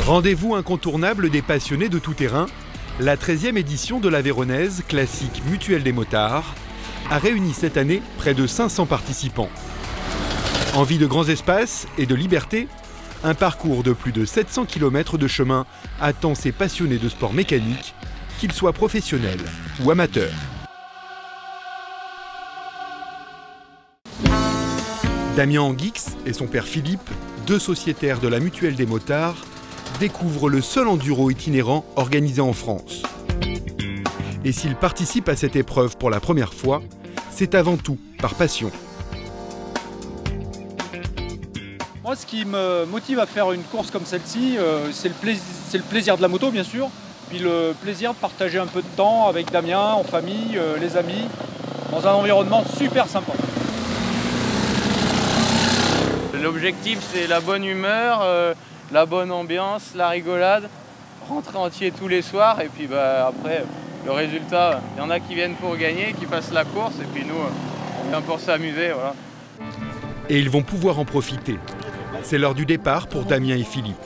Rendez-vous incontournable des passionnés de tout-terrain, la 13e édition de l'Aveyronnaise classique Mutuelle des motards a réuni cette année près de 500 participants. Envie de grands espaces et de liberté, un parcours de plus de 700 km de chemin attend ces passionnés de sport mécanique, qu'ils soient professionnels ou amateurs. Damien Anguix et son père Philippe, deux sociétaires de la Mutuelle des motards, découvrent le seul enduro itinérant organisé en France. Et s'ils participent à cette épreuve pour la première fois, c'est avant tout par passion. Moi, ce qui me motive à faire une course comme celle-ci, c'est le plaisir de la moto, bien sûr, puis le plaisir de partager un peu de temps avec Damien, en famille, les amis, dans un environnement super sympa. L'objectif, c'est la bonne humeur, la bonne ambiance, la rigolade, rentrer entier tous les soirs, et puis après, le résultat, il y en a qui viennent pour gagner, qui passent la course, et puis nous, on vient pour s'amuser, voilà. Et ils vont pouvoir en profiter. C'est l'heure du départ pour Damien et Philippe.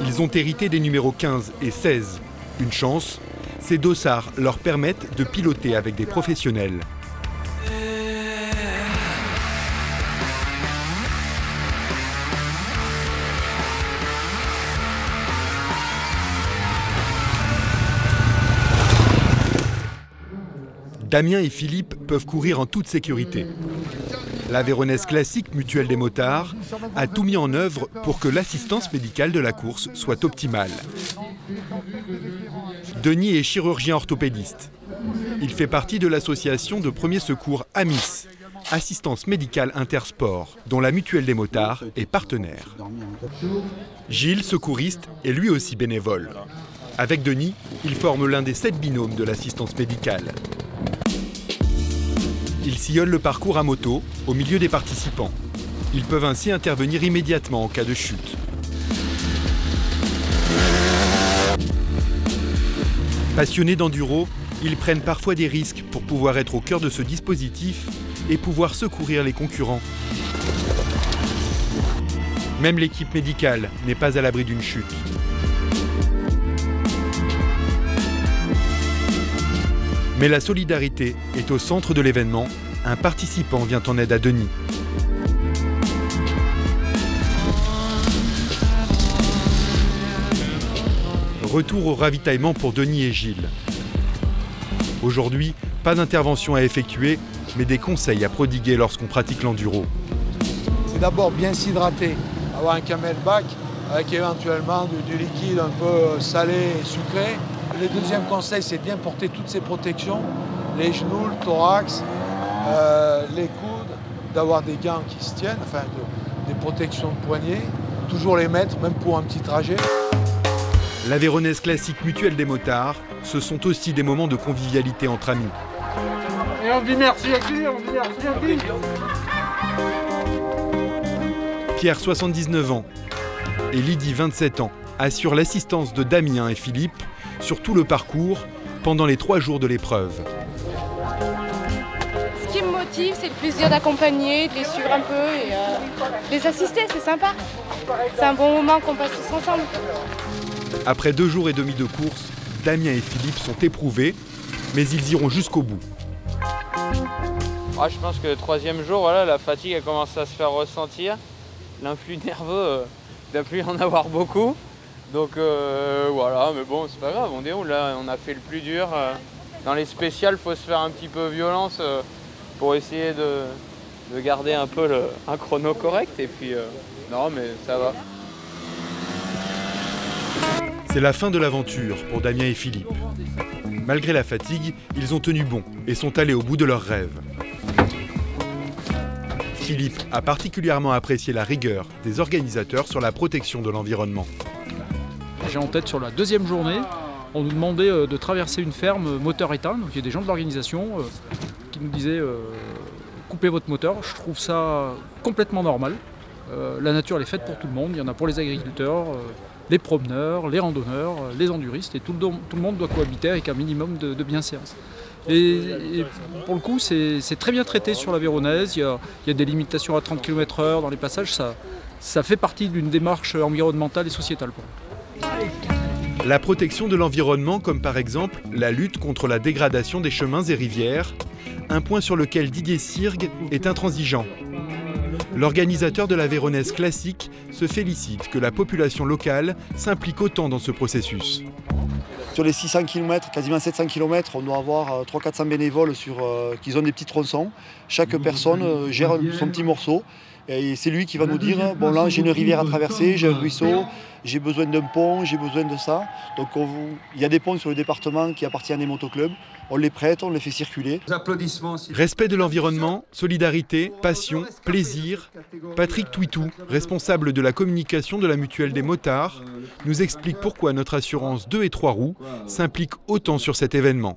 Ils ont hérité des numéros 15 et 16. Une chance, ces dossards leur permettent de piloter avec des professionnels. Damien et Philippe peuvent courir en toute sécurité. L'Aveyronnaise classique Mutuelle des motards a tout mis en œuvre pour que l'assistance médicale de la course soit optimale. Denis est chirurgien orthopédiste. Il fait partie de l'association de premiers secours AMIS, Assistance médicale intersport, dont la Mutuelle des motards est partenaire. Gilles, secouriste, est lui aussi bénévole. Avec Denis, ils forment l'un des 7 binômes de l'assistance médicale. Ils sillonnent le parcours à moto, au milieu des participants. Ils peuvent ainsi intervenir immédiatement en cas de chute. Passionnés d'enduro, ils prennent parfois des risques pour pouvoir être au cœur de ce dispositif et pouvoir secourir les concurrents. Même l'équipe médicale n'est pas à l'abri d'une chute. Mais la solidarité est au centre de l'événement. Un participant vient en aide à Denis. Retour au ravitaillement pour Denis et Gilles. Aujourd'hui, pas d'intervention à effectuer, mais des conseils à prodiguer lorsqu'on pratique l'enduro. C'est d'abord bien s'hydrater, avoir un camelback avec éventuellement du liquide un peu salé et sucré. Le deuxième conseil, c'est de bien porter toutes ces protections, les genoux, le thorax, les coudes, d'avoir des gants qui se tiennent, enfin des protections de poignets, toujours les mettre, même pour un petit trajet. L'Aveyronnaise classique Mutuelle des motards, ce sont aussi des moments de convivialité entre amis. Et on dit merci à qui? On dit merci à qui? Pierre, 79 ans, et Lydie, 27 ans, assurent l'assistance de Damien et Philippe sur tout le parcours pendant les 3 jours de l'épreuve. Ce qui me motive, c'est le plaisir d'accompagner, de les suivre un peu et les assister, c'est sympa. C'est un bon moment qu'on passe tous ensemble. Après 2 jours et demi de course, Damien et Philippe sont éprouvés, mais ils iront jusqu'au bout. Je pense que le 3e jour, voilà, la fatigue a commencé à se faire ressentir. L'influx nerveux, il n'a plus en avoir beaucoup. Donc voilà, mais bon, c'est pas grave, on a fait le plus dur. Dans les spéciales, il faut se faire un petit peu violence pour essayer de garder un peu un chrono correct. Et puis, non, mais ça va. C'est la fin de l'aventure pour Damien et Philippe. Malgré la fatigue, ils ont tenu bon et sont allés au bout de leurs rêves. Philippe a particulièrement apprécié la rigueur des organisateurs sur la protection de l'environnement. J'ai en tête sur la 2e journée, on nous demandait de traverser une ferme moteur éteint. Donc il y a des gens de l'organisation qui nous disaient coupez votre moteur. Je trouve ça complètement normal. La nature elle est faite pour tout le monde. Il y en a pour les agriculteurs, les promeneurs, les randonneurs, les enduristes. Et tout le monde doit cohabiter avec un minimum de bienséance. Et pour le coup, c'est très bien traité sur l'Aveyronnaise. Il y a des limitations à 30 km/h dans les passages. Ça fait partie d'une démarche environnementale et sociétale. La protection de l'environnement, comme par exemple la lutte contre la dégradation des chemins et rivières, un point sur lequel Didier Sirgue est intransigeant. L'organisateur de l'Aveyronnaise classique se félicite que la population locale s'implique autant dans ce processus. Sur les 600 km, quasiment 700 km, on doit avoir 300-400 bénévoles qui ont des petits tronçons. Chaque personne gère son petit morceau. Et c'est lui qui va nous dire, bon là j'ai une rivière à traverser, j'ai un ruisseau, j'ai besoin d'un pont, j'ai besoin de ça. Donc il y a des ponts sur le département qui appartiennent à des motoclubs, on les prête, on les fait circuler. Respect de l'environnement, solidarité, passion, plaisir. Patrick Touitou, responsable de la communication de la Mutuelle des motards, nous explique pourquoi notre assurance 2 et 3 roues s'implique autant sur cet événement.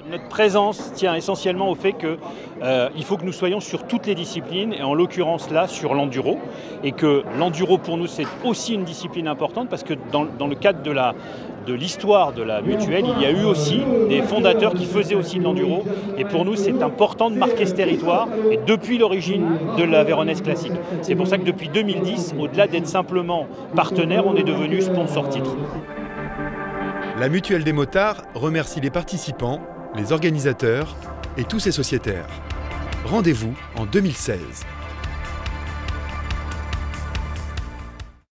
Notre présence tient essentiellement au fait qu'il faut que nous soyons sur toutes les disciplines, et en l'occurrence là sur l'enduro, et que l'enduro pour nous c'est aussi une discipline importante parce que dans le cadre de l'histoire de la mutuelle, il y a eu aussi des fondateurs qui faisaient aussi de l'enduro, et pour nous c'est important de marquer ce territoire, et depuis l'origine de l'Aveyronnaise classique. C'est pour ça que depuis 2010, au-delà d'être simplement partenaire, on est devenu sponsor titre. La Mutuelle des motards remercie les participants, les organisateurs et tous ses sociétaires. Rendez-vous en 2016.